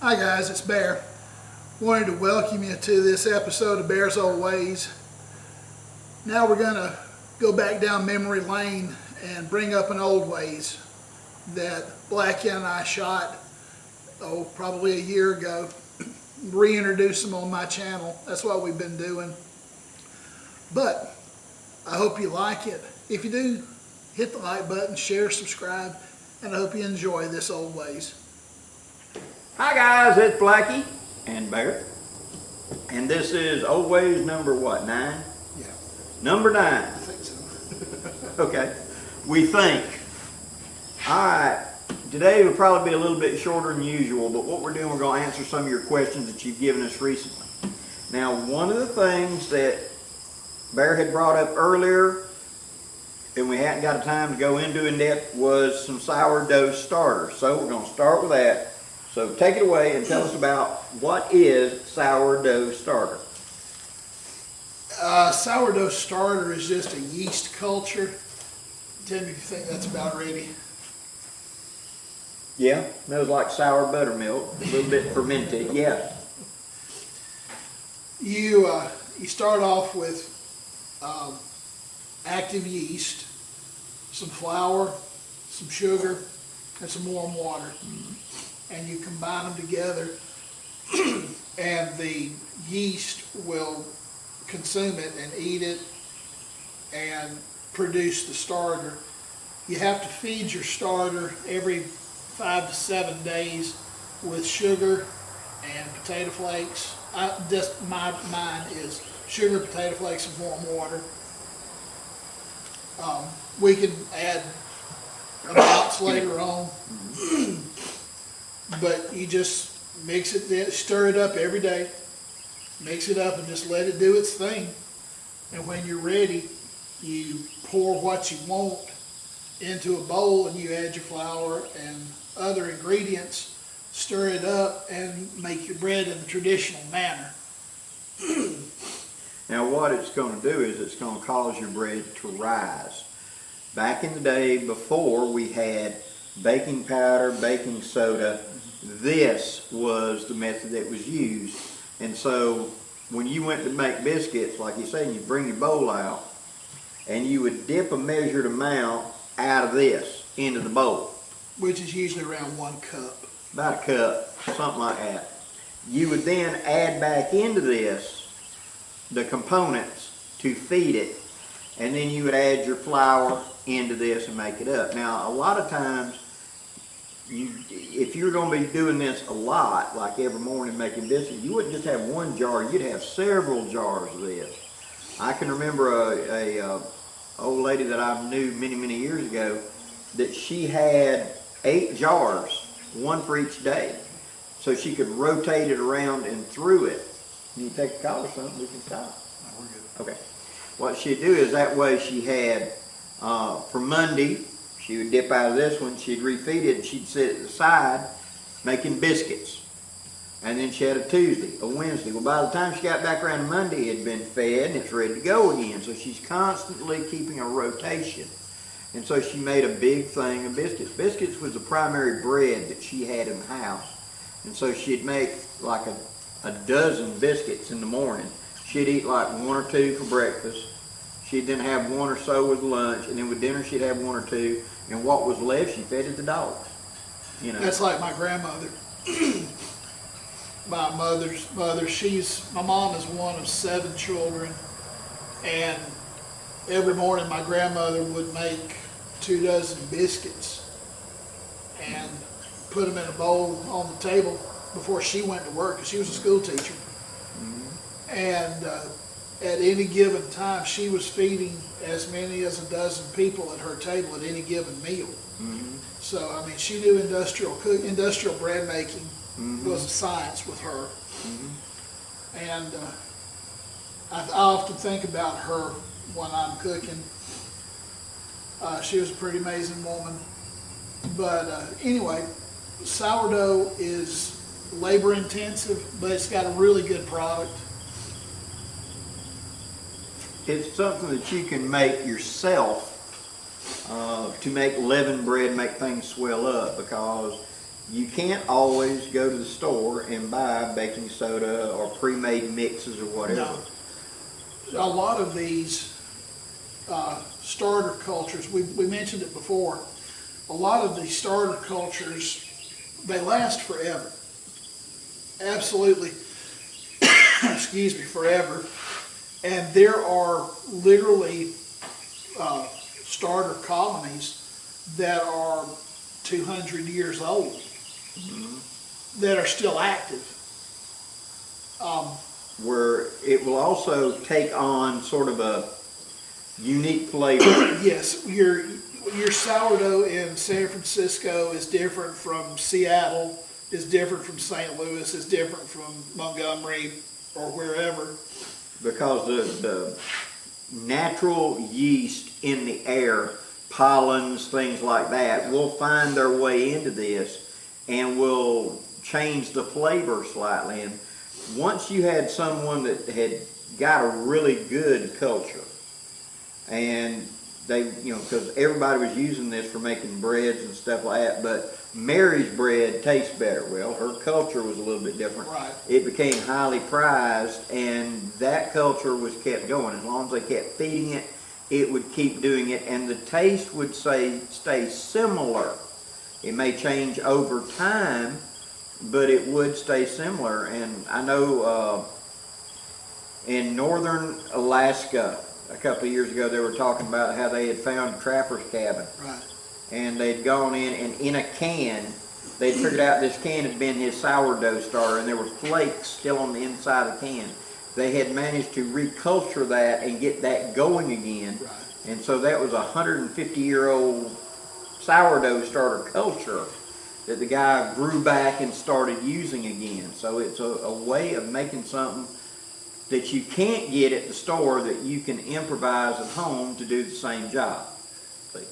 Hi guys, it's Bear. Wanted to welcome you to this episode of Bear's Old Ways. Now we're going to go back down memory lane and bring up an old ways that Blackie and I shot, probably a year ago. Reintroduce them on my channel. That's what we've been doing. But I hope you like it. If you do, hit the like button, share, subscribe, and I hope you enjoy this old ways. Hi guys, it's Blackie and Bear, and this is Old Ways number what, 9? Yeah. Number 9. I think so. Okay, we think. Alright, today will probably be a little bit shorter than usual, but what we're doing, we're going to answer some of your questions that you've given us recently. Now, one of the things that Bear had brought up earlier, and we hadn't got a time to go into in depth, was some sourdough starters. So we're going to start with that. So take it away and tell us about what is sourdough starter. Sourdough starter is just a yeast culture. Tell me if you think that's about ready. Yeah, smells like sour buttermilk, a little bit fermented. Yeah. You start off with active yeast, some flour, some sugar, and some warm water. And you combine them together and the yeast will consume it and eat it and produce the starter. You have to feed your starter every 5 to 7 days with sugar and potato flakes. Mine is sugar, potato flakes, and warm water. We can add amounts later on. But you just mix it, stir it up every day, mix it up and just let it do its thing. And when you're ready, you pour what you want into a bowl and you add your flour and other ingredients, stir it up and make your bread in the traditional manner. Now what it's going to do is it's going to cause your bread to rise. Back in the day before we had baking powder, baking soda, this was the method that was used. And so when you went to make biscuits, like you said, you bring your bowl out and you would dip a measured amount out of this into the bowl. Which is usually around 1 cup. About a cup, something like that. You would then add back into this the components to feed it, and then you would add your flour into this and make it up. Now a lot of times, if you're going to be doing this a lot, like every morning making biscuits, you wouldn't just have one jar, you'd have several jars of this. I can remember a old lady that I knew many years ago that she had 8 jars, one for each day, so she could rotate it around and through it. You take a call or something, we can stop. No, we're good. Okay. What she'd do is that way she had, for Monday, she would dip out of this one, she'd refeed it, and she'd sit at the side making biscuits. And then she had a Tuesday, a Wednesday. Well, by the time she got back around to Monday, it had been fed and it's ready to go again. So she's constantly keeping a rotation. And so she made a big thing of biscuits. Biscuits was the primary bread that she had in the house. And so she'd make like a dozen biscuits in the morning. She'd eat like 1 or 2 for breakfast. She'd then have 1 or so with lunch, and then with dinner she'd have 1 or 2, and what was left she fed it to dogs. You know. That's like my grandmother. My mother's mother, my mom is one of 7 children, and every morning my grandmother would make 2 dozen biscuits and put them in a bowl on the table before she went to work, because she was a school teacher. And at any given time, she was feeding as many as a dozen people at her table at any given meal. So, I mean, she knew industrial bread making was a science with her. And I often think about her when I'm cooking. She was a pretty amazing woman. But anyway, sourdough is labor intensive, but it's got a really good product. It's something that you can make yourself to make leavened bread, make things swell up, because you can't always go to the store and buy baking soda or pre-made mixes or whatever. No. A lot of these starter cultures, we mentioned it before, a lot of these starter cultures, they last forever. Absolutely, excuse me, forever. And there are literally starter colonies that are 200 years old that are still active. Where it will also take on sort of a unique flavor. Yes, your sourdough in San Francisco is different from Seattle, is different from St. Louis, is different from Montgomery or wherever. Because the natural yeast in the air, pollens, things like that, will find their way into this and will change the flavor slightly. And once you had someone that had got a really good culture, and they, you know, because everybody was using this for making breads and stuff like that, but Mary's bread tastes better. Well, her culture was a little bit different. Right. It became highly prized, and that culture was kept going. As long as they kept feeding it, it would keep doing it, and the taste would stay similar. It may change over time, but it would stay similar. And I know in northern Alaska, a couple of years ago, they were talking about how they had found a trapper's cabin. Right. And they'd gone in, and in a can, they'd figured out this can had been his sourdough starter, and there were flakes still on the inside of the can. They had managed to reculture that and get that going again. Right. And so that was a 150-year-old sourdough starter culture that the guy grew back and started using again. So it's a way of making something that you can't get at the store that you can improvise at home to do the same job.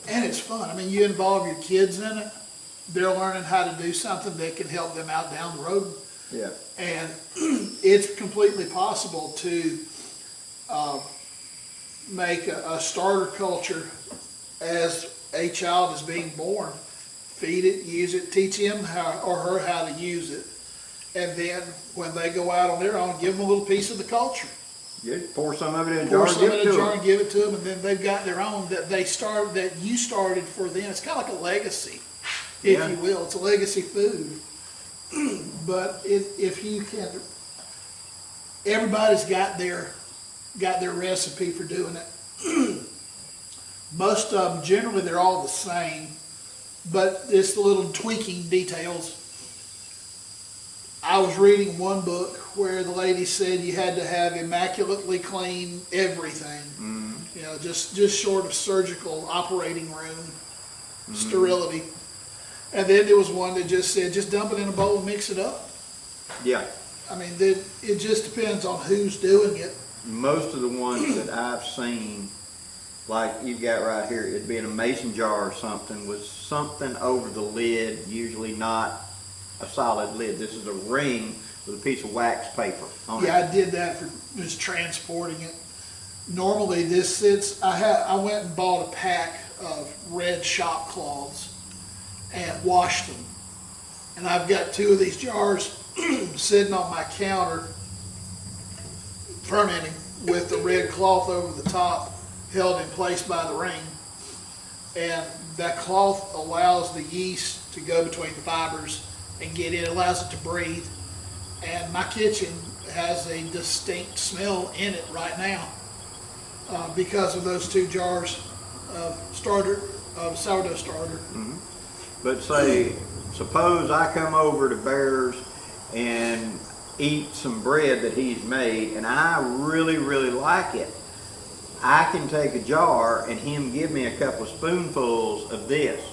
And it's fun. I mean, you involve your kids in it, they're learning how to do something that can help them out down the road. Yeah. And it's completely possible to make a starter culture as a child is being born. Feed it, use it, teach him how, or her how to use it. And then when they go out on their own, give them a little piece of the culture. Yeah, pour some of it in a Pour jar some and in give a it to jar them. and give it to them, and then they've got their own that you started for them. It's kind of like a legacy, if Yeah. you will. It's a legacy food. But if you can, everybody's got their recipe for doing it. Most of them, generally, they're all the same, but it's the little tweaking details. I was reading one book where the lady said you had to have immaculately clean everything. Mm-hmm. You know, just short of surgical operating room sterility. And then there was one that just said, just dump it in a bowl and mix it up. Yeah. I mean, it just depends on who's doing it. Most of the ones that I've seen, like you've got right here, it'd be in a mason jar or something with something over the lid, usually not a solid lid. This is a ring with a piece of wax paper on it. Yeah, I did that for just transporting it. Normally this sits, I went and bought a pack of red shop cloths and washed them. And I've got 2 of these jars sitting on my counter fermenting with the red cloth over the top held in place by the ring. And that cloth allows the yeast to go between the fibers and get in, it allows it to breathe. And my kitchen has a distinct smell in it right now because of those 2 jars of sourdough starter. Mm-hmm. But say, suppose I come over to Bear's and eat some bread that he's made and I really, really like it. I can take a jar and him give me a couple of spoonfuls of this.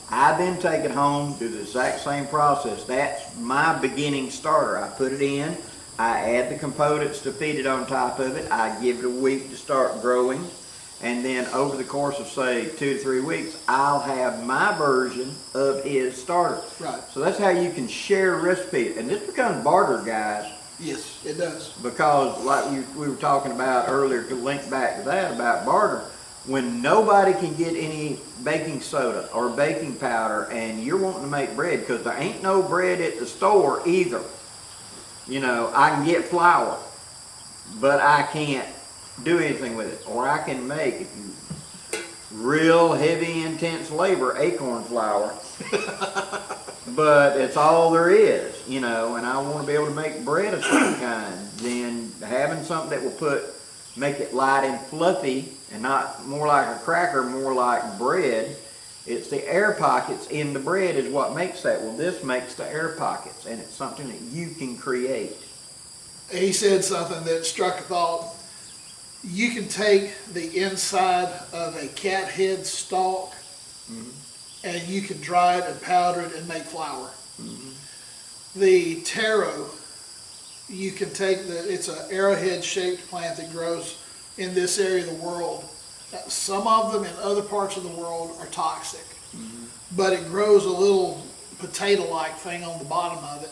I then take it home, do the exact same process. That's my beginning starter. I put it in, I add the components to feed it on top of it, I give it a week to start growing, and then over the course of say 2 to 3 weeks, I'll have my version of his starter. Right. So that's how you can share recipes, and this becomes barter, guys. Yes, it does. Because like we were talking about earlier, to link back to that about barter, when nobody can get any baking soda or baking powder and you're wanting to make bread, because there ain't no bread at the store either. You know, I can get flour, but I can't do anything with it. Or I can make, if you real heavy, intense labor, acorn flour. But it's all there is, you know, and I want to be able to make bread of some kind. Then having something that will make it light and fluffy and not more like a cracker, more like bread. It's the air pockets in the bread is what makes that. Well, this makes the air pockets, and it's something that you can create. He said something that struck a thought. You can take the inside of a cat head stalk, and you can dry it and powder it and make flour. The taro, you can take it's an arrowhead shaped plant that grows in this area of the world. Some of them in other parts of the world are toxic, but it grows a little potato-like thing on the bottom of it.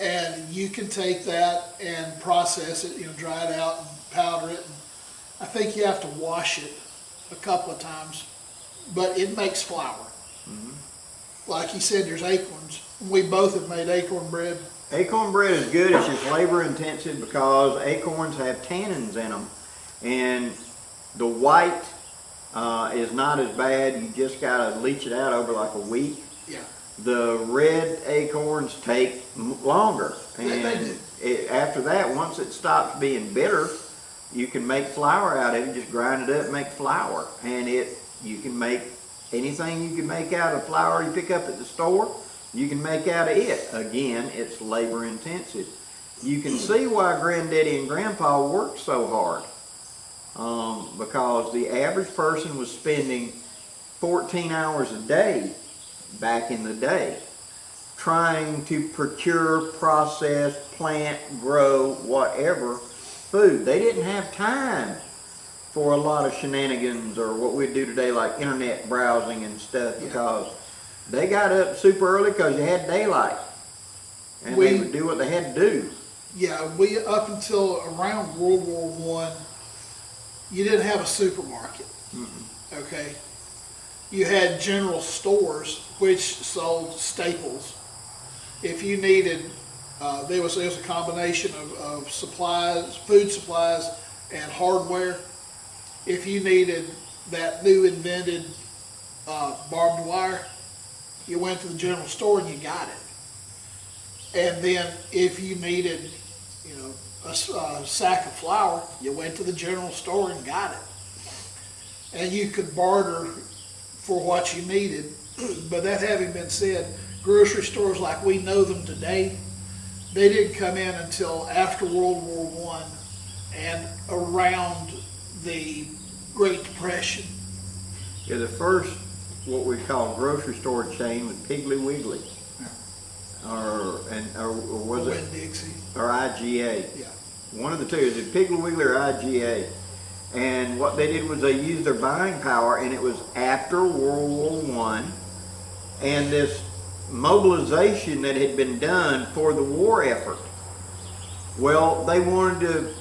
And you can take that and process it, you know, dry it out and powder it. And I think you have to wash it a couple of times, but it makes flour. Like he said, there's acorns. We both have made acorn bread. Acorn bread is good. It's just labor intensive because acorns have tannins in them, and the white is not as bad. You just gotta leach it out over like a week. Yeah. The red acorns take longer, and They do. After that, once it stops being bitter, you can make flour out of it. Just grind it up and make flour, and you can make anything you can make out of flour you pick up at the store. You can make out of it. Again, it's labor intensive. You can see why Granddaddy and Grandpa worked so hard, because the average person was spending 14 hours a day back in the day trying to procure, process, plant, grow, whatever food. They didn't have time for a lot of shenanigans or what we do today like internet browsing and stuff, because they got up super early because you had daylight and they would do what they had to do. Yeah, we up until around World War I, you didn't have a supermarket. Okay, you had general stores which sold staples. If you needed, there was a combination of supplies, food supplies, and hardware. If you needed that new invented barbed wire, you went to the general store and you got it. And then if you needed, you know, a sack of flour, you went to the general store and got it. And you could barter for what you needed. But that having been said, grocery stores like we know them today, they didn't come in until after World War I and around the Great Depression. Yeah, the first what we call grocery store chain was Piggly Wiggly, or was it Winn-Dixie or IGA? Yeah. One of the two. Is it Piggly Wiggly or IGA? And what they did was they used their buying power, and it was after World War I, and this mobilization that had been done for the war effort. Well, they wanted to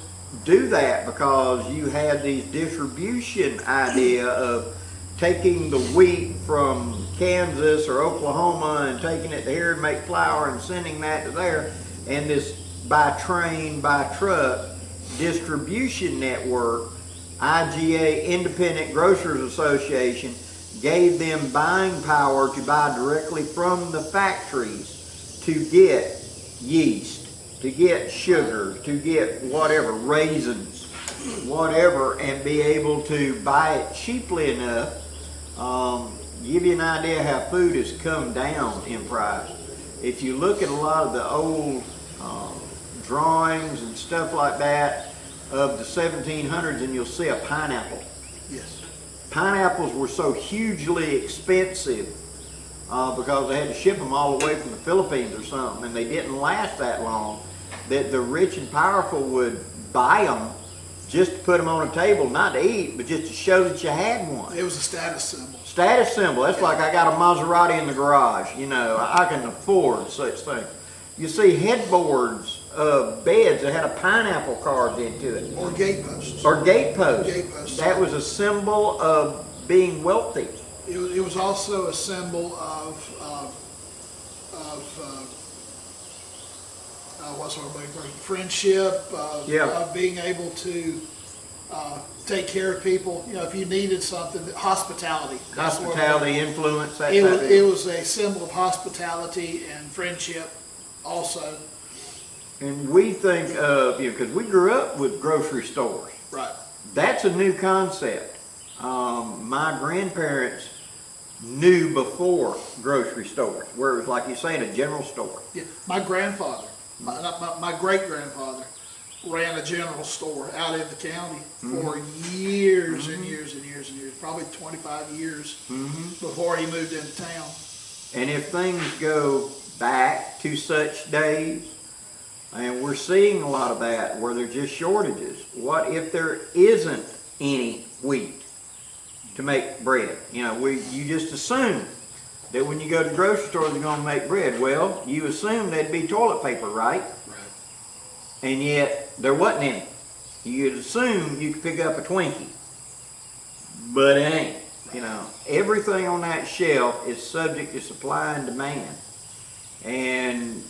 do that because you had these distribution idea of taking the wheat from Kansas or Oklahoma and taking it here and make flour and sending that to there, and this by train, by truck distribution network, IGA, Independent Grocers Association, gave them buying power to buy directly from the factories to get yeast, to get sugar, to get whatever, raisins, whatever, and be able to buy it cheaply enough. Give you an idea how food has come down in price. If you look at a lot of the old drawings and stuff like that of the 1700s, and you'll see a pineapple. Yes. Pineapples were so hugely expensive because they had to ship them all the way from the Philippines or something, and they didn't last that long, that the rich and powerful would buy them just to put them on a table, not to eat, but just to show that you had one. It was a status symbol. Status symbol. That's like I got a Maserati in the garage. You know, I can afford such things. You see headboards beds that had a pineapple carved into it. Or gate posts. Or gate posts. Gate posts. That was a symbol of being wealthy. It was also a symbol of what's our word? Friendship, of being able to take care of people. You know, if you needed something, hospitality. Hospitality, influence, that It type was, of it was a symbol of hospitality and friendship also. And we think of, because we grew up with grocery stores. Right. That's a new concept. My grandparents knew before grocery stores, where it was like you saying, a general store. Yeah. My grandfather, my great-grandfather ran a general store out in the county for years and years and years and years, probably 25 years before he moved into town. And if things go back to such days, and we're seeing a lot of that where there's just shortages, what if there isn't any wheat to make bread? You know, you just assume that when you go to the grocery store they're going to make bread. Well, you assume there'd be toilet paper, right? And yet there wasn't any. You'd assume you could pick up a Twinkie, but it ain't. You know, everything on that shelf is subject to supply and demand. And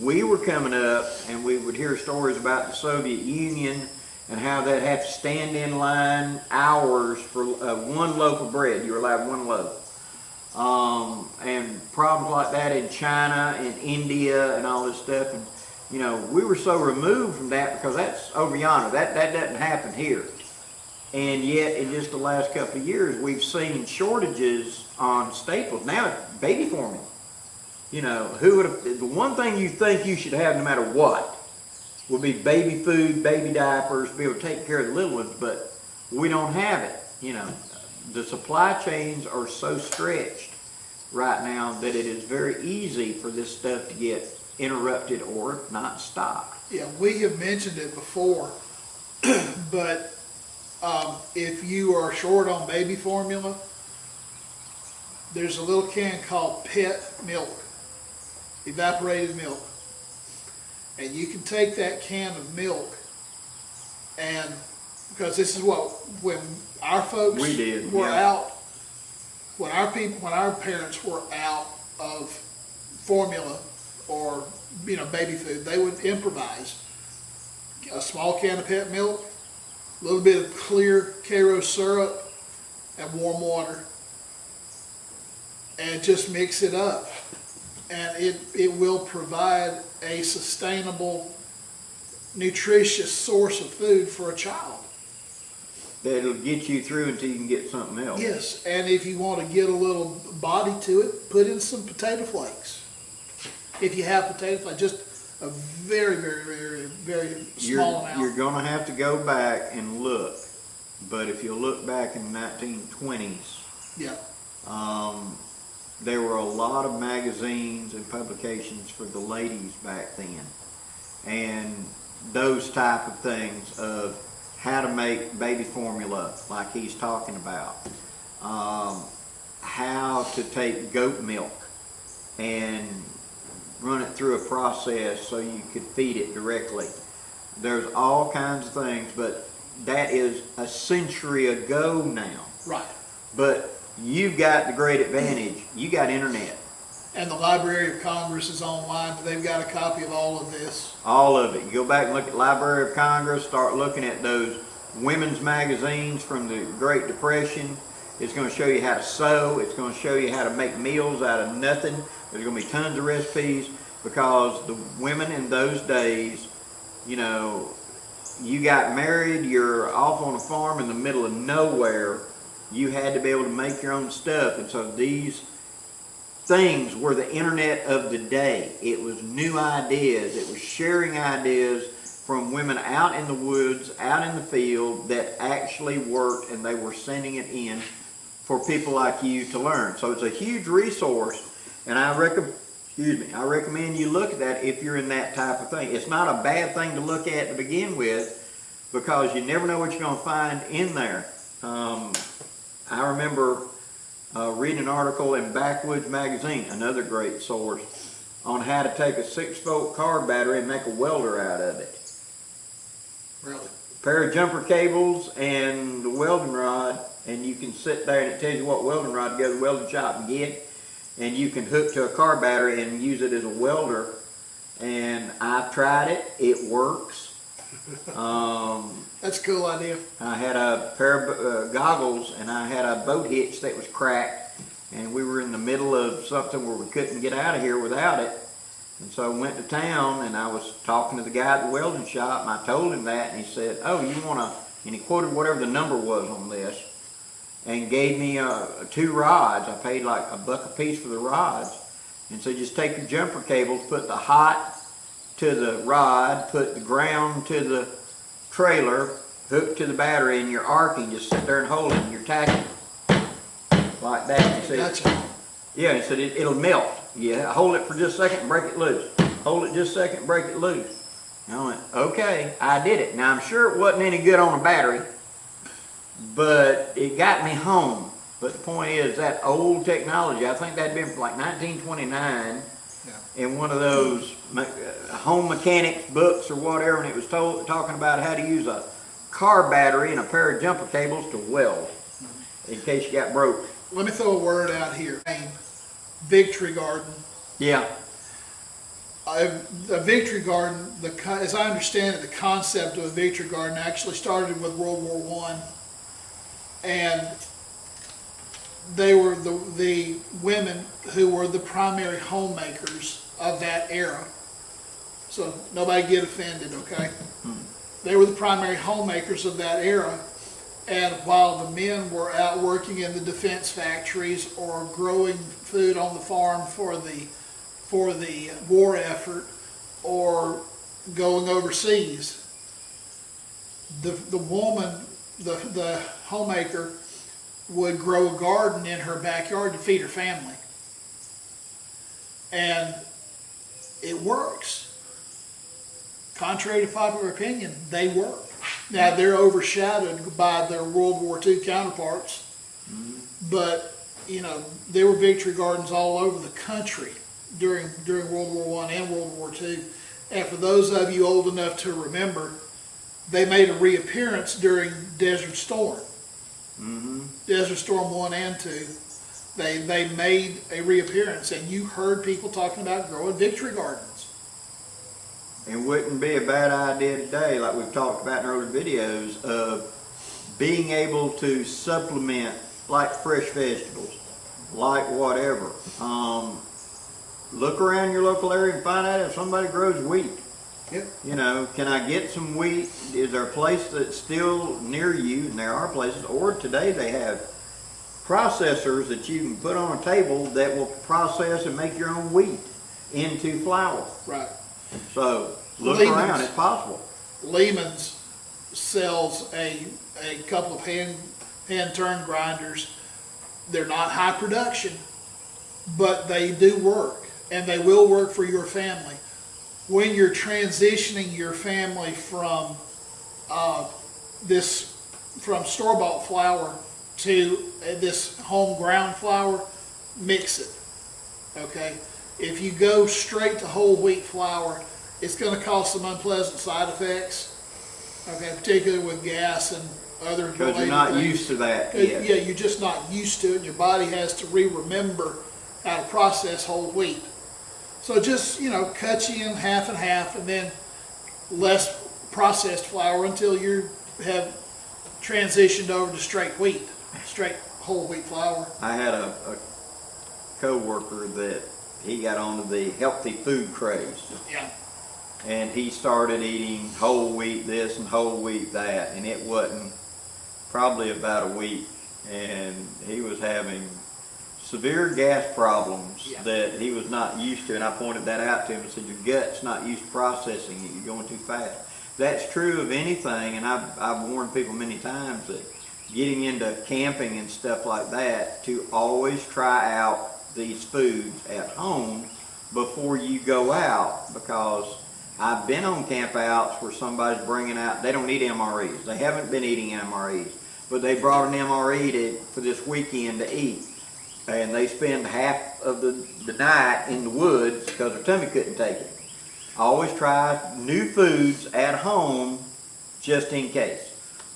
we were coming up and we would hear stories about the Soviet Union and how they'd have to stand in line hours for one loaf of bread. You were allowed one loaf. And problems like that in China and India and all this stuff. And you know, we were so removed from that because that's over yonder. That doesn't happen here. And yet, in just the last couple of years, we've seen shortages on staples. Now, it's baby formula. You know, who would have? The one thing you think you should have, no matter what, would be baby food, baby diapers, be able to take care of the little ones. But we don't have it. You know, the supply chains are so stretched right now that it is very easy for this stuff to get interrupted or not stopped. Yeah, we have mentioned it before, but if you are short on baby formula, there's a little can called pet milk, evaporated milk, and you can take that can of milk and, because this is what, when our folks were out, when our parents were out of formula or, you know, baby food, they would improvise a small can of pet milk, a little bit of clear Karo syrup, and warm water, and just mix it up. And it will provide a sustainable, nutritious source of food for a child. That'll get you through until you can get something else. Yes, and if you want to get a little body to it, put in some potato flakes. If you have potato flakes, just a very, very, very, very small amount. You're going to have to go back and look. But if you look back in the 1920s, there were a lot of magazines and publications for the ladies back then. And those type of things of how to make baby formula, like he's talking about. How to take goat milk and run it through a process so you could feed it directly. There's all kinds of things, but that is a century ago now. Right. But you've got the great advantage. You got internet. And the Library of Congress is online. They've got a copy of all of this. All of it. You go back and look at Library of Congress, start looking at those women's magazines from the Great Depression. It's going to show you how to sew. It's going to show you how to make meals out of nothing. There's going to be tons of recipes because the women in those days, you know, you got married, you're off on a farm in the middle of nowhere. You had to be able to make your own stuff. And so these things were the internet of the day. It was new ideas. It was sharing ideas from women out in the woods, out in the field that actually worked, and they were sending it in for people like you to learn. So it's a huge resource, and I recommend you look at that if you're in that type of thing. It's not a bad thing to look at to begin with because you never know what you're going to find in there. I remember reading an article in Backwoods Magazine, another great source, on how to take a 6-volt car battery and make a welder out of it. Really? A pair of jumper cables and the welding rod, and you can sit there and it tells you what welding rod to go to the welding shop and get, and you can hook to a car battery and use it as a welder. And I've tried it, it works. That's a cool idea. I had a pair of goggles and I had a boat hitch that was cracked, and we were in the middle of something where we couldn't get out of here without it. And so I went to town and I was talking to the guy at the welding shop, and I told him that, and he said, oh, you want to, and he quoted whatever the number was on this and gave me 2 rods. I paid like $1 a piece for the rods. And so just take your jumper cables, put the hot to the rod, put the ground to the trailer, hook to the battery, and you're arcing, just sit there and hold it, and you're tacking like that. He said, Gotcha. yeah, he said it'll melt. Yeah, hold it for just a second and break it loose. Hold it just a second and break it loose. And I went, okay, I did it. Now I'm sure it wasn't any good on a battery, but it got me home. But the point is, that old technology, I think that'd been from like 1929, in one of those home mechanics books or whatever, and it was talking about how to use a car battery and a pair of jumper cables to weld, in case you got broke. Let me throw a word out here. Victory Garden. Yeah. A Victory Garden, as I understand it, the concept of a Victory Garden actually started with World War I, and they were the women who were the primary homemakers of that era. So nobody get offended, okay? They were the primary homemakers of that era, and while the men were out working in the defense factories or growing food on the farm for the war effort or going overseas, the woman, the homemaker, would grow a garden in her backyard to feed her family. And it works. Contrary to popular opinion, they work. Now they're overshadowed by their World War II counterparts, but you know, there were Victory Gardens all over the country during World War I and World War II. And for those of you old enough to remember, they made a reappearance during Desert Storm. Desert Storm 1 and 2, they made a reappearance, and you heard people talking about growing Victory Gardens. It wouldn't be a bad idea today, like we've talked about in earlier videos, of being able to supplement like fresh vegetables, like whatever. Look around your local area and find out if somebody grows wheat. Yep. You know, can I get some wheat? Is there a place that's still near you? And there are places. Or today they have processors that you can put on a table that will process and make your own wheat into flour. Right. So look Lehman's around, it's possible. Lehman's sells a couple of hand turn grinders. They're not high production, but they do work, and they will work for your family. When you're transitioning your family from from store-bought flour to this home ground flour, mix it. Okay, if you go straight to whole wheat flour, it's going to cause some unpleasant side effects. Okay, particularly with gas and other related Because you're not things. used to that yet. Yeah, you're just not used to it. Your body has to remember how to process whole wheat. So just, you know, cut you in half and half, and then less processed flour until you have transitioned over to straight whole wheat flour. I had a co-worker that he got onto the healthy food craze. Yeah. And he started eating whole wheat this and whole wheat that, and it wasn't probably about a week, and he was having severe gas problems that he was not used to, and I pointed that out to him and said, your gut's not used to processing it, you're going too fast. That's true of anything, and I've warned people many times that getting into camping and stuff like that, to always try out these foods at home before you go out, because I've been on camp outs where somebody's bringing out, they don't eat MREs, they haven't been eating MREs, but they brought an MRE for this weekend to eat. And they spend half of the night in the woods because her tummy couldn't take it. I always try new foods at home just in case.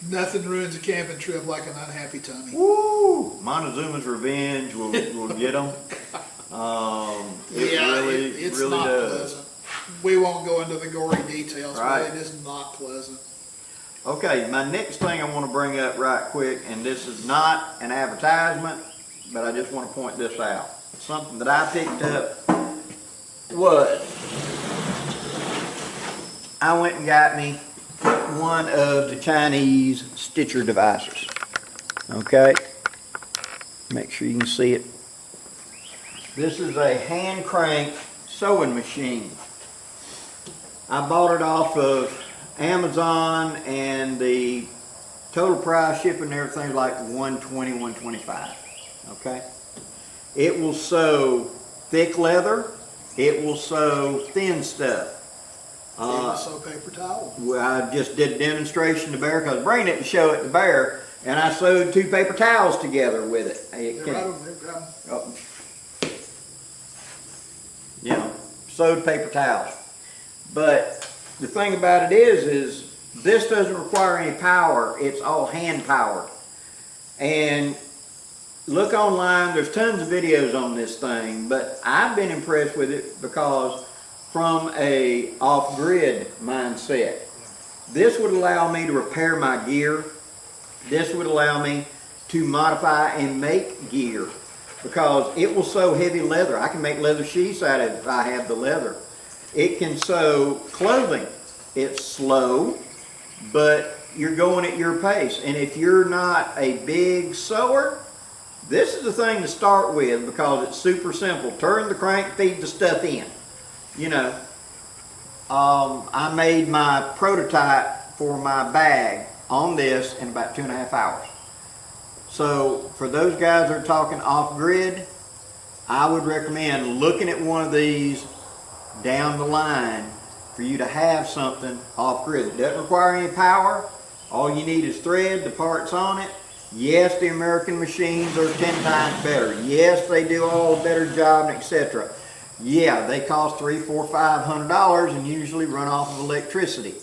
Nothing ruins a camping trip like an unhappy tummy. Woo! Montezuma's Revenge will get them. It it's really not does. pleasant. We won't go into the gory details, Right. but it is not pleasant. Okay, my next thing I want to bring up right quick, and this is not an advertisement, but I just want to point this out. Something that I picked up was, I went and got me one of the Chinese stitcher devices. Okay, make sure you can see it. This is a hand crank sewing machine. I bought it off of Amazon, and the total price, shipping and everything, is like $120, $125. Okay, it will sew thick leather. It will sew thin stuff. It will sew paper towel. Well, I just did a demonstration to Bear because I was bringing it to show it to Bear, and I sewed 2 paper towels together with it. They're right over there, grab 'em. Oh. You know, sewed paper towels. But the thing about it is this doesn't require any power. It's all hand powered. And look online, there's tons of videos on this thing, but I've been impressed with it because from a off-grid mindset, this would allow me to repair my gear. This would allow me to modify and make gear because it will sew heavy leather. I can make leather sheaths out of it if I have the leather. It can sew clothing. It's slow, but you're going at your pace. And if you're not a big sewer, this is the thing to start with because it's super simple. Turn the crank, feed the stuff in. You know, I made my prototype for my bag on this in about 2.5 hours. So for those guys that are talking off-grid, I would recommend looking at one of these down the line for you to have something off-grid. It doesn't require any power. All you need is thread, the parts on it. Yes, the American machines are 10 times better. Yes, they do all a better job, etc. Yeah, they cost $300, $400, $500 and usually run off of electricity.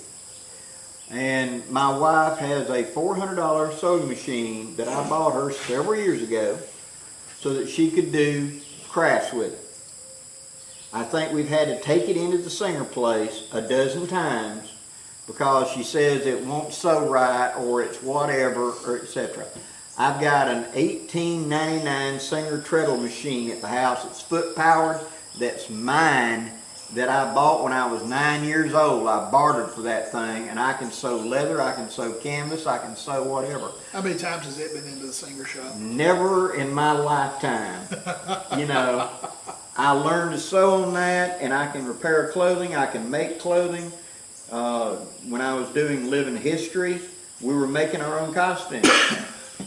And my wife has a $400 sewing machine that I bought her several years ago so that she could do crafts with it. I think we've had to take it into the Singer place a dozen times because she says it won't sew right or it's whatever or etc. I've got an $18.99 Singer treadle machine at the house. It's foot powered. That's mine, that I bought when I was 9 years old. I bartered for that thing, and I can sew leather, I can sew canvas, I can sew whatever. How many times has it been into the Singer shop? Never in my lifetime. You know, I learned to sew on that, and I can repair clothing, I can make clothing. When I was doing Living History, we were making our own costumes.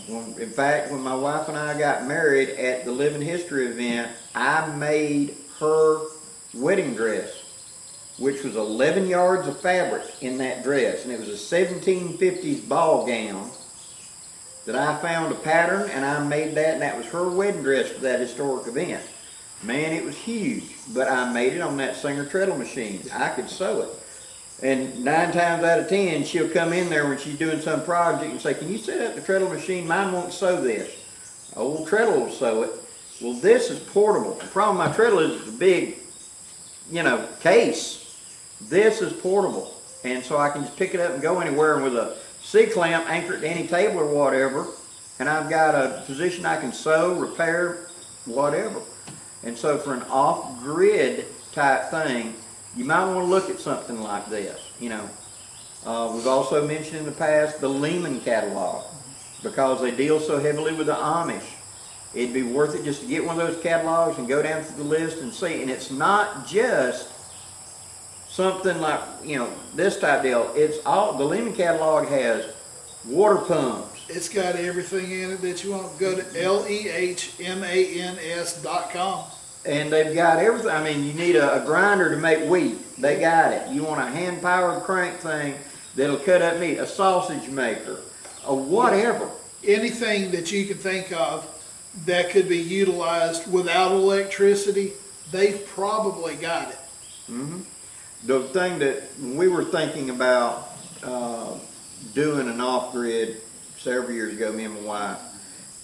In fact, when my wife and I got married at the Living History event, I made her wedding dress, which was 11 yards of fabric in that dress, and it was a 1750s ball gown that I found a pattern, and I made that, and that was her wedding dress for that historic event. Man, it was huge, but I made it on that Singer treadle machine. I could sew it. And 9 times out of 10, she'll come in there when she's doing some project and say, "Can you set up the treadle machine? Mine won't sew this." Old treadle will sew it. Well, this is portable. The problem with my treadle is it's a big, you know, case. This is portable. And so I can just pick it up and go anywhere, and with a C-clamp, anchor it to any table or whatever, and I've got a position I can sew, repair, whatever. And so for an off-grid type thing, you might want to look at something like this, you know. We've also mentioned in the past the Lehman catalog, because they deal so heavily with the Amish. It'd be worth it just to get one of those catalogs and go down through the list and see. And it's not just something like, you know, this type deal. It's all, the Lehman catalog has water pumps. It's got everything in it that you want. Go to lehmans.com. And they've got everything. I mean, you need a grinder to make wheat. They got it. You want a hand-powered crank thing that'll cut up meat, a sausage maker, a whatever. Anything that you can think of that could be utilized without electricity, they've probably got it. The thing that we were thinking about doing an off-grid several years ago, me and my wife,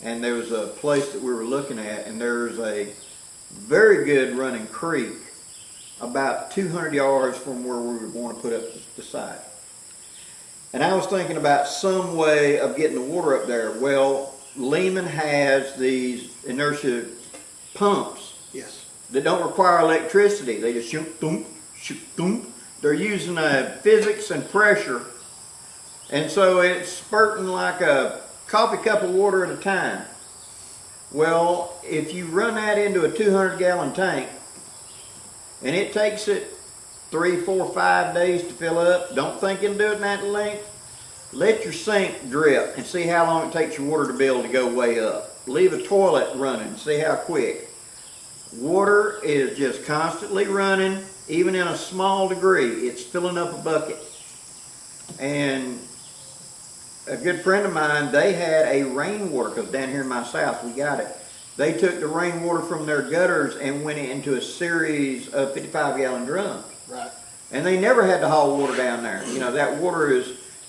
and there was a place that we were looking at, and there's a very good running creek about 200 yards from where we were going to put up the site. And I was thinking about some way of getting the water up there. Well, Lehman has these inertia pumps Yes. that don't require electricity. They just shoot, thump, shoot, thump. They're using physics and pressure, and so it's spurting like a coffee cup of water at a time. Well, if you run that into a 200-gallon tank, and it takes it 3, 4, 5 days to fill up, don't think it'll do it in that length. Let your sink drip and see how long it takes your water bill to go way up. Leave a toilet running and see how quick. Water is just constantly running, even in a small degree. It's filling up a bucket. And a good friend of mine, they had a rainwater, because down here in my south we got it. They took the rainwater from their gutters and went into a series of 55-gallon drums. Right. And they never had to haul water down there. You know, that water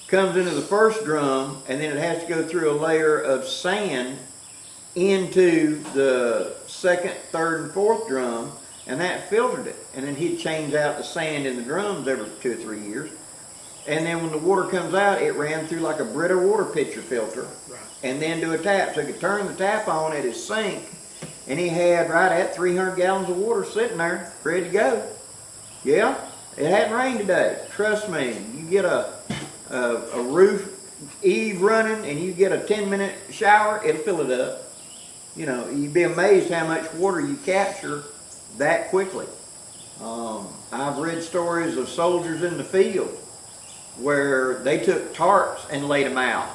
comes into the first drum, and then it has to go through a layer of sand into the second, third, and fourth drum, and that filtered it. And then he'd change out the sand in the drums every 2 or 3 years. And then when the water comes out, it ran through like a Brita water pitcher filter, Right. and then to a tap. So he could turn the tap on at his sink, and he had right at 300 gallons of water sitting there, ready to go. Yeah, it hadn't rained today. Trust me, you get a roof eave running and you get a 10-minute shower, it'll fill it up. You know, you'd be amazed how much water you capture that quickly. I've read stories of soldiers in the field where they took tarps and laid them out,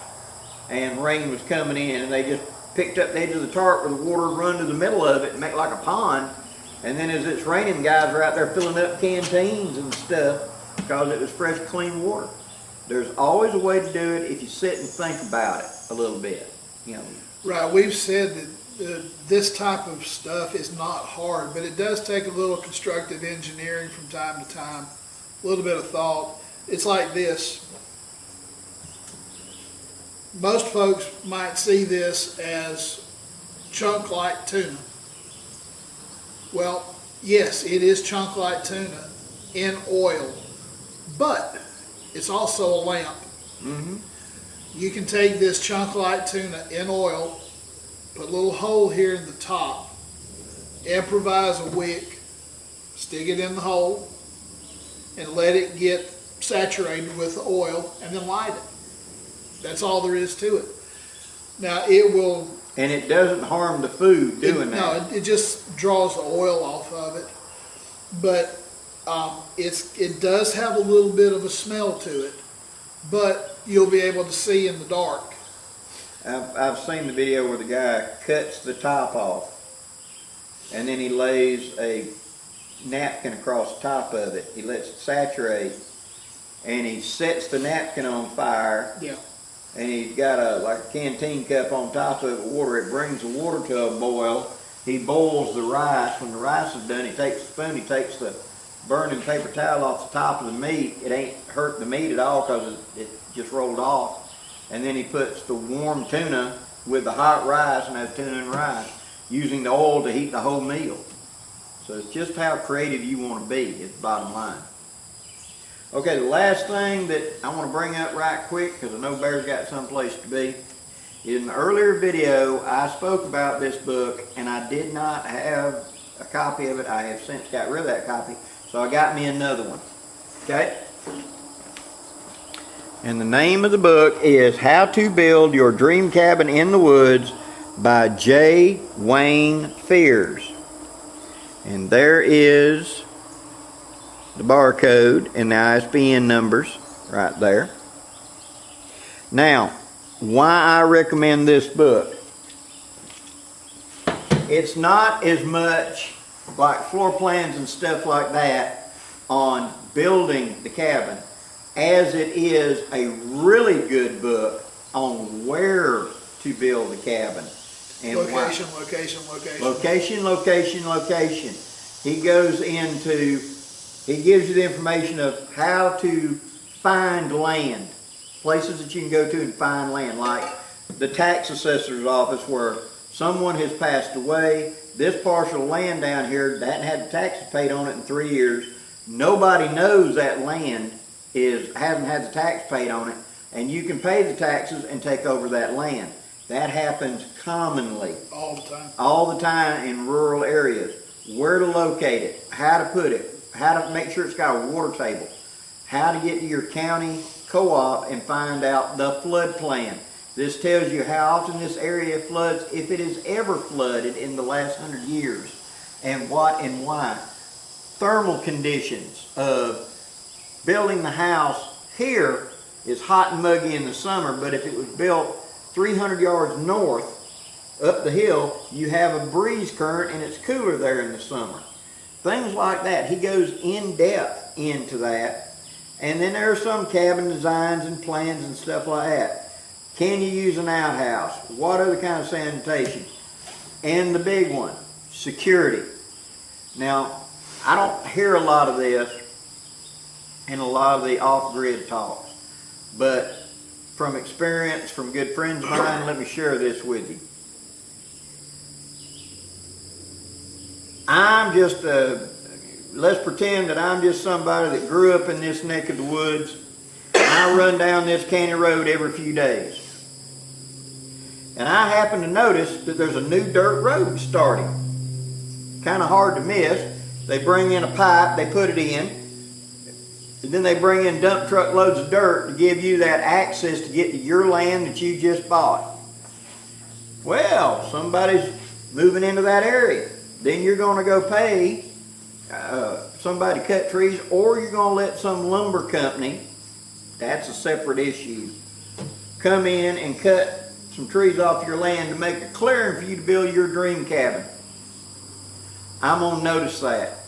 and rain was coming in, and they just picked up the edge of the tarp where the water run to the middle of it and make like a pond. And then as it's raining, guys are out there filling up canteens and stuff because it was fresh, clean water. There's always a way to do it if you sit and think about it a little bit. You know. Right. We've said that this type of stuff is not hard, but it does take a little constructive engineering from time to time, a little bit of thought. It's like this. Most folks might see this as chunk-like tuna. Well, yes, it is chunk-like tuna in oil, but it's also a lamp. Mm-hmm. You can take this chunk-like tuna in oil, put a little hole here in the top, improvise a wick, stick it in the hole, and let it get saturated with the oil, and then light it. That's all there is to it. Now it will... And it doesn't harm the food doing that. No, it just draws the oil off of it. But it does have a little bit of a smell to it, but you'll be able to see in the dark. I've seen the video where the guy cuts the top off, and then he lays a napkin across the top of it. He lets it saturate, and he sets the napkin on fire. Yeah. And he's got like a canteen cup on top of it with water. It brings the water to a boil. He boils the rice. When the rice is done, he takes a spoon, he takes the burning paper towel off the top of the meat. It ain't hurt the meat at all because it just rolled off. And then he puts the warm tuna with the hot rice, and has tuna and rice, using the oil to heat the whole meal. So it's just how creative you want to be, is the bottom line. Okay, the last thing that I want to bring up right quick, because I know Bear's got someplace to be. In an earlier video, I spoke about this book, and I did not have a copy of it. I have since got rid of that copy, so I got me another one. Okay? And the name of the book is How to Build Your Dream Cabin in the Woods by J. Wayne Fears. And there is the barcode and the ISBN numbers right there. Now, why I recommend this book. It's not as much like floor plans and stuff like that on building the cabin as it is a really good book on where to build the cabin. And why? Location, location, location. Location, location, location. He goes into, he gives you the information of how to find land. Places that you can go to and find land, like the tax assessor's office where someone has passed away. This parcel of land down here that had the taxes paid on it in 3 years. Nobody knows that land hasn't had the tax paid on it, and you can pay the taxes and take over that land. That happens commonly. All the time. All the time in rural areas. Where to locate it, how to put it, how to make sure it's got a water table, how to get to your county co-op and find out the flood plan. This tells you how often this area floods, if it has ever flooded in the last 100 years, and what and why. Thermal conditions of building the house here is hot and muggy in the summer, but if it was built 300 yards north up the hill, you have a breeze current and it's cooler there in the summer. Things like that. He goes in depth into that. And then there are some cabin designs and plans and stuff like that. Can you use an outhouse? What other kind of sanitation? And the big one, security. Now, I don't hear a lot of this in a lot of the off-grid talks, but from experience, from good friends of mine, let me share this with you. I'm just let's pretend that I'm just somebody that grew up in this neck of the woods. I run down this county road every few days. And I happen to notice that there's a new dirt road starting. Kind of hard to miss. They bring in a pipe, they put it in, and then they bring in dump truck loads of dirt to give you that access to get to your land that you just bought. Well, somebody's moving into that area. Then you're going to go pay somebody to cut trees, or you're going to let some lumber company, that's a separate issue, come in and cut some trees off your land to make a clearing for you to build your dream cabin. I'm going to notice that.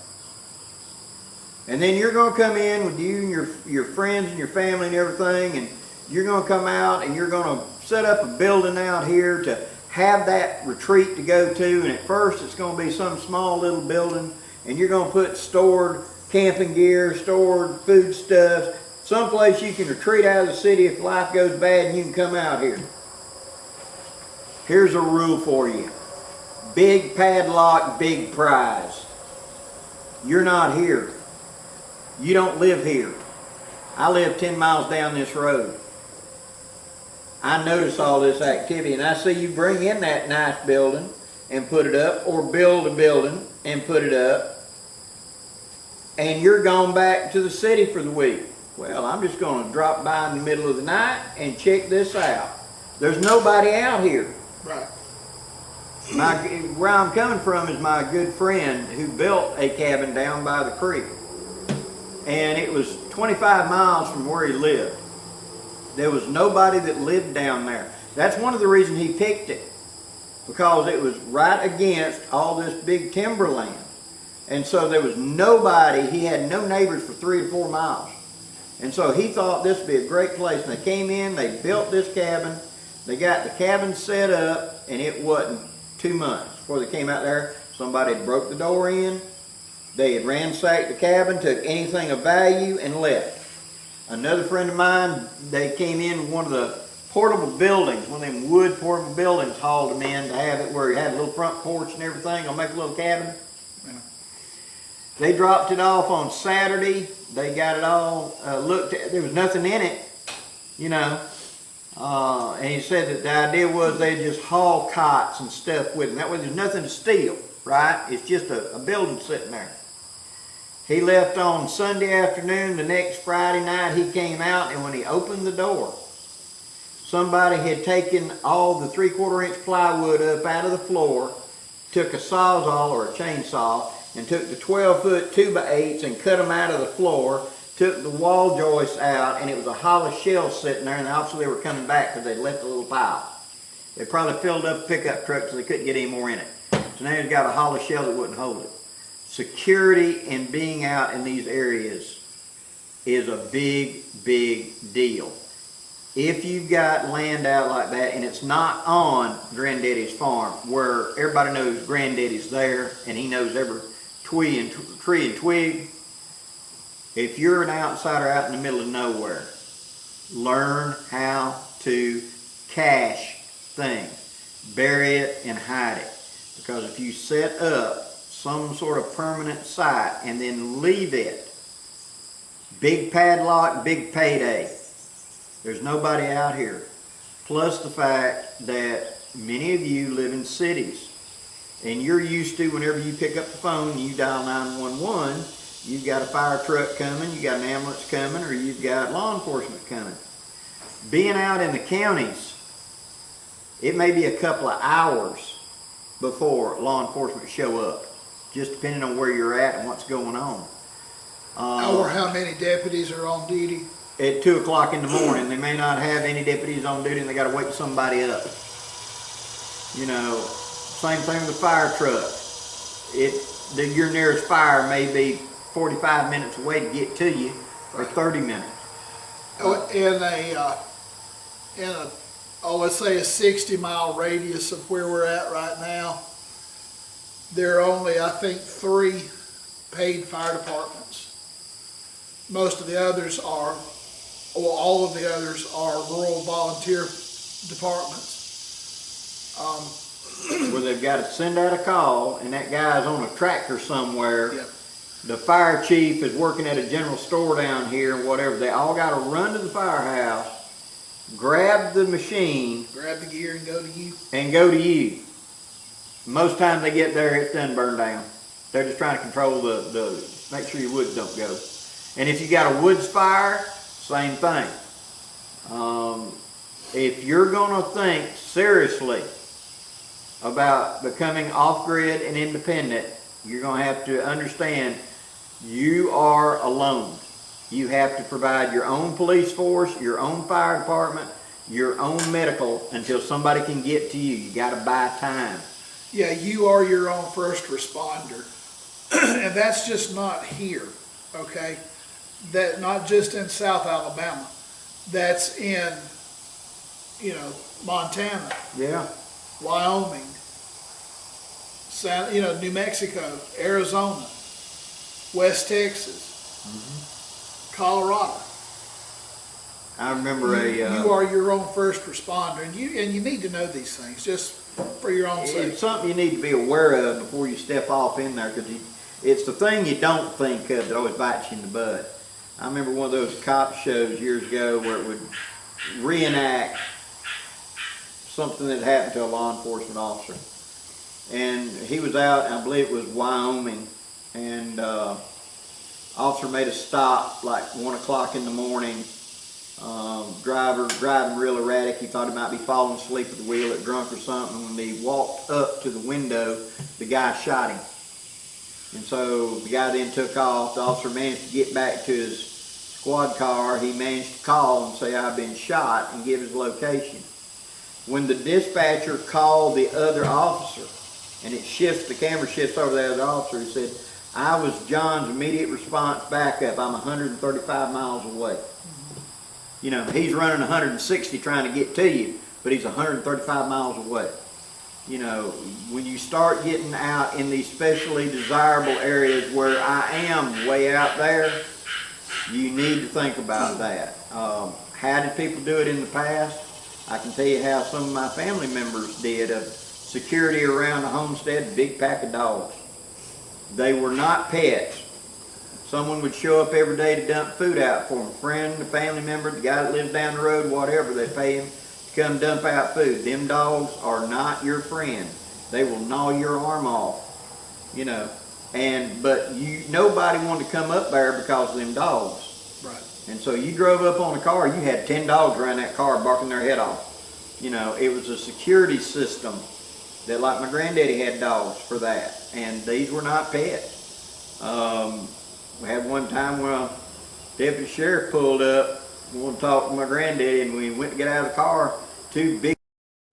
And then you're going to come in with you and your friends and your family and everything, and you're going to come out and you're going to set up a building out here to have that retreat to go to. And at first it's going to be some small little building, and you're going to put stored camping gear, stored food stuff, someplace you can retreat out of the city if life goes bad and you can come out here. Here's a rule for you. Big padlock, big prize. You're not here. You don't live here. I live 10 miles down this road. I notice all this activity, and I see you bring in that nice building and put it up, or build a building and put it up, and you're going back to the city for the week. Well, I'm just going to drop by in the middle of the night and check this out. There's nobody out here. Right. Where I'm coming from is my good friend who built a cabin down by the creek. And it was 25 miles from where he lived. There was nobody that lived down there. That's one of the reasons he picked it, because it was right against all this big timberland. And so there was nobody, he had no neighbors for 3 to 4 miles. And so he thought this would be a great place. And they came in, they built this cabin, they got the cabin set up, and it wasn't 2 months before they came out there. Somebody had broke the door in, they had ransacked the cabin, took anything of value, and left. Another friend of mine, they came in with one of the portable buildings, one of them wood portable buildings, hauled them in to have it where you had a little front porch and everything, I'll make a little cabin. Yeah. They dropped it off on Saturday. They got it all looked at. There was nothing in it, you know. And he said that the idea was they'd just haul cots and stuff with them. That way there's nothing to steal, right? It's just a building sitting there. He left on Sunday afternoon. The next Friday night he came out, and when he opened the door, somebody had taken all the 3/4 inch plywood up out of the floor, took a sawzall or a chainsaw, and took the 12-foot 2x8s and cut them out of the floor, took the wall joists out, and it was a hollow shell sitting there, and obviously they were coming back because they'd left a little pile. They probably filled up a pickup truck so they couldn't get any more in it. So now they've got a hollow shell that wouldn't hold it. Security and being out in these areas is a big, big deal. if you've got land out like that and it's not on Granddaddy's farm, where everybody knows Granddaddy's there and he knows every tree and twig, if you're an outsider out in the middle of nowhere, learn how to cache things. Bury it and hide it. Because if you set up some sort of permanent site and then leave it, big padlock, big payday. There's nobody out here. Plus the fact that many of you live in cities and you're used to, whenever you pick up the phone and you dial 911, you've got a fire truck coming, you got an ambulance coming, or you've got law enforcement coming. Being out in the counties, it may be a couple of hours before law enforcement show up, just depending on where you're at and what's going on. Or how many deputies are on duty. At 2 o'clock in the morning, they may not have any deputies on duty and they got to wake somebody up. You know, same thing with the fire truck. Your nearest fire may be 45 minutes away to get to you, or 30 minutes. Let's say a 60-mile radius of where we're at right now, there are only, I think, 3 paid fire departments. Most of the others are, well, all of the others are rural volunteer departments. Where they've got to send out a call and that guy's on a tractor somewhere. Yep. The fire chief is working at a general store down here, whatever. They all got to run to the firehouse, grab the machine, grab the gear and go to you. Most times they get there, it's done burned down. They're just trying to control make sure your woods don't go. And if you got a woods fire, same thing. If you're gonna think seriously about becoming off-grid and independent, you're gonna have to understand you are alone. You have to provide your own police force, your own fire department, your own medical until somebody can get to you. You gotta buy time. Yeah, you are your own first responder. And that's just not here, okay? That not just in South Alabama. That's in, Montana. Yeah. Wyoming. New Mexico, Arizona, West Texas, Colorado. I remember you are your own first responder, and you need to know these things just for your own sake. It's something you need to be aware of before you step off in there, because it's the thing you don't think of that always bites you in the butt. I remember one of those cop shows years ago where it would reenact something that happened to a law enforcement officer. And he was out, I believe it was Wyoming, and officer made a stop like 1 o'clock in the morning. Driving real erratic. He thought he might be falling asleep at the wheel, or drunk or something. When he walked up to the window, the guy shot him. And so the guy then took off. The officer managed to get back to his squad car. He managed to call and say, "I've been shot," and give his location. When the dispatcher called the other officer, and the camera shifts over to the other officer, he said, "I was John's immediate response backup. I'm 135 miles away." He's running 160 trying to get to you, but he's 135 miles away. When you start getting out in these specially desirable areas where I am way out there, you need to think about that. How did people do it in the past? I can tell you how some of my family members did. Security around the homestead, big pack of dogs. They were not pets. Someone would show up every day to dump food out for them. A friend, a family member, the guy that lives down the road, whatever, they pay him to come dump out food. Them dogs are not your friend. They will gnaw your arm off, But nobody wanted to come up there because of them dogs. Right. And so you drove up on a car, you had 10 dogs around that car barking their head off. It was a security system that, like my granddaddy had dogs for that. And these were not pets. We had one time when a deputy sheriff pulled up, wanted to talk to my granddaddy, and we went to get out of the car. 2 big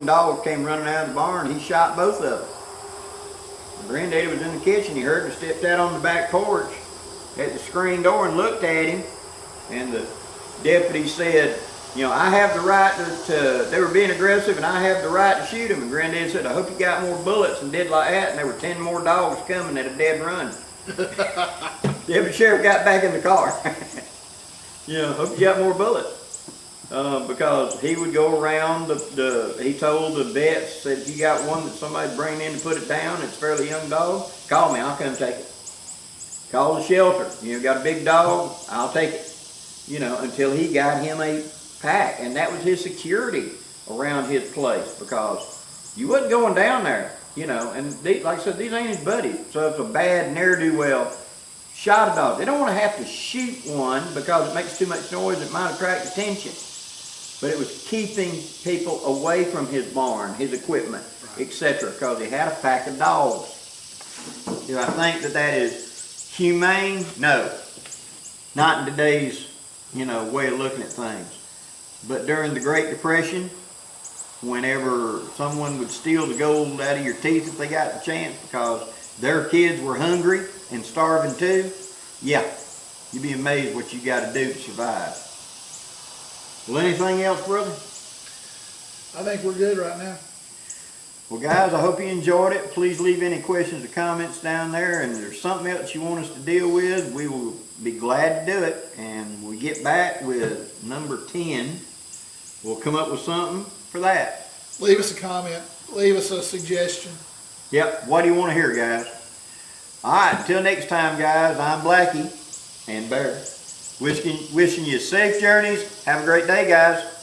dogs came running out of the barn. He shot both of them. My granddaddy was in the kitchen. He heard me, stepped out on the back porch at the screen door and looked at him. And the deputy said, You know, I have the right they were being aggressive and I have the right to shoot them. And Granddad said, I hope you got more bullets, and did like that, and there were 10 more dogs coming at a dead run. Yeah, but Sheriff got back in the car. You know, hope you got more bullets. Because he would go around, he told the vets that if you got one that somebody's bringing in to put it down, it's a fairly young dog, call me, I'll come take it. Call the shelter, you know, got a big dog, I'll take it. You know, until he got him a pack, and that was his security around his place, because you wasn't going down there, you know, and like I said, these ain't his buddies. So if a bad ne'er-do-well shot a dog, they don't want to have to shoot one because it makes too much noise, it might attract attention. But it was keeping people away from his barn, his equipment, etc., because he had a pack of dogs. Do I think that is humane? No. Not in today's, you know, way of looking at things. But during the Great Depression, whenever someone would steal the gold out of your teeth if they got the chance because their kids were hungry and starving too, yeah, you'd be amazed what you got to do to survive. Well, anything else, brother? I think we're good right now. Well, guys, I hope you enjoyed it. Please leave any questions or comments down there, and if there's something else you want us to deal with, we will be glad to do it. And we'll get back with number 10. We'll come up with something for that. Leave us a comment. Leave us a suggestion. Yep, what do you want to hear, guys? All right, until next time, guys, I'm Blackie and Bear. Wishing you safe journeys. Have a great day, guys.